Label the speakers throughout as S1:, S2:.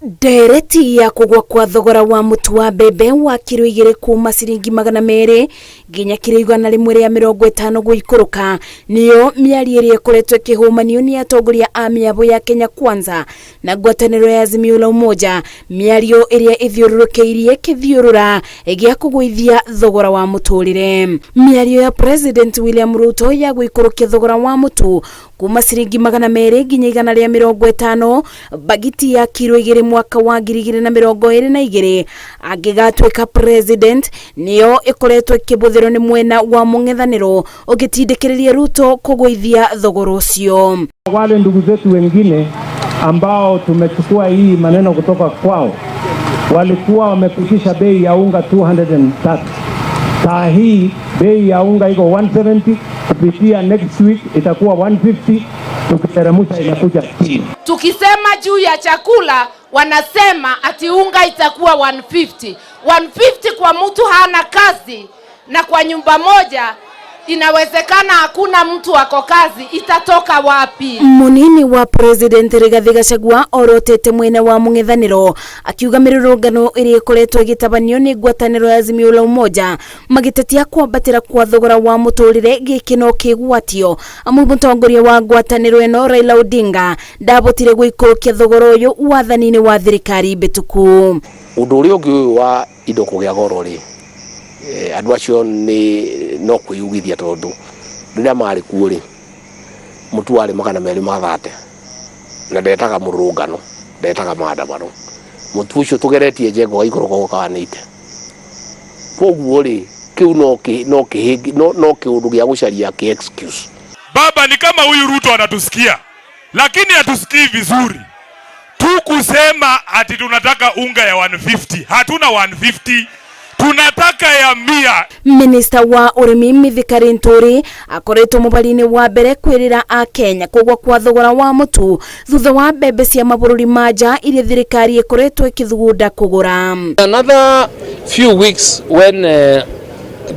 S1: Ndereti ya kũgwa kwa thogora wa mũtu wa mbembe wa kilo 2 kuma ciringi 200 nginya kilo 150 gũikũrũka niyo mĩario ĩrĩa ĩkoretwo ĩkĩhũmanio nĩ atongoria a mĩabo ya Kenya Kwanza na ngwatanĩro ya Azimio la Umoja, mĩario ĩrĩa ĩthiũrũrũkĩirie kĩthiũrũra gĩa kũgũithia thogora wa mũtũrĩre. Mĩario ya President William Ruto ya gũikũrũkia thogora wa mũtu kuma ciringi 200 nginya 150 bagiti ya kilo 2 mwaka wa 2022 angĩgatuĩka president niyo ĩkoretwo ĩkĩbũthĩrwo nĩ mwena wa mũng'ethanĩro ũgĩtindĩkĩrĩria Ruto kũgũithia thogora ũcio.
S2: Wale ndugu zetu wengine ambao tumechukua hii maneno kutoka kwao walikuwa wamepitisha bei ya unga 230. Saa hii bei ya unga iko 170, kupitia next week itakuwa 150, tukiteremsha inakuja 60.
S3: Tukisema juu ya chakula wanasema ati unga itakuwa 150. 150 kwa mtu hana kazi na kwa nyumba moja inawezekana hakuna mtu ako kazi, itatoka wapi? Munini wa President Rigathi Gachagua orotete mwena wa mũng'ethanĩro akiuga mĩrũrũngano ĩrĩa ĩkoretwo ĩgĩtabanio nĩ ngwatanĩro ya Azimio la Umoja magĩtetia kwambatĩra kwa thogora wa mũtũrĩre gĩkĩno kĩgwatio. Amu mũtongoria wa ngwatanĩro ĩno Raila Odinga ndabotire gũikũrũkia thogora ũyũ wathani-inĩ wa thirikari mbĩtũku.
S4: Ũndũ ũrĩa ũngĩ wa indo kũgĩa goro rĩ, andũ acio no kwĩyugithia tondũ rĩrĩa marĩ kuo rĩ mũtu warĩ 230 na ndetaga mũrũngano, ndetaga maandamano. Mũtu ũcio tũgeretie njengo gaikũrũka ũkawanĩte. Koguo rĩ kiu no kĩũndũ gĩa gũcaria kĩ excuse.
S5: Baba, ni kama huyu Ruto anatusikia lakini hatusikii vizuri. Tukusema ati tunataka unga ya 150, hatuna 150, tunataka ya 100.
S1: Minister wa Urimi Thirikari Nturi akoretwo mũbari-inĩ wa mbere kwĩrĩra a Kenya kũgwa kwa thogora wa mũtu thutha wa mbembe cia mabũrũri ma nja iria thirikari ĩkoretwo ĩkĩthugunda kũgũra.
S6: Another few weeks when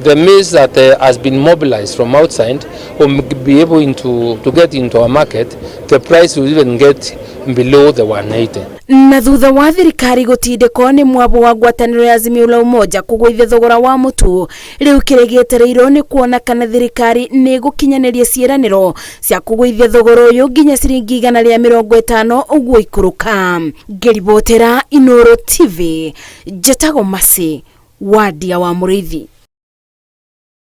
S6: the maize that has been mobilized from outside will be able to get into our market, the price will even get below the 180.
S1: Na thutha wa thirikari gũtindĩko nĩ mwabo wa ngwatanĩro ya Azimio la Umoja kũgũithia thogora wa mũtu, rĩu kĩrĩa gĩetereirwo nĩ kuona kana thirikari nĩ gũkinyanĩria ciĩranĩro cia kũgũithia thogora ũyũ nginya ciringi 150 ũguo ikũrũka. Ngĩribotera Inooro TV, Njĩtagwo Masi, Wadia wa Mũrĩithi.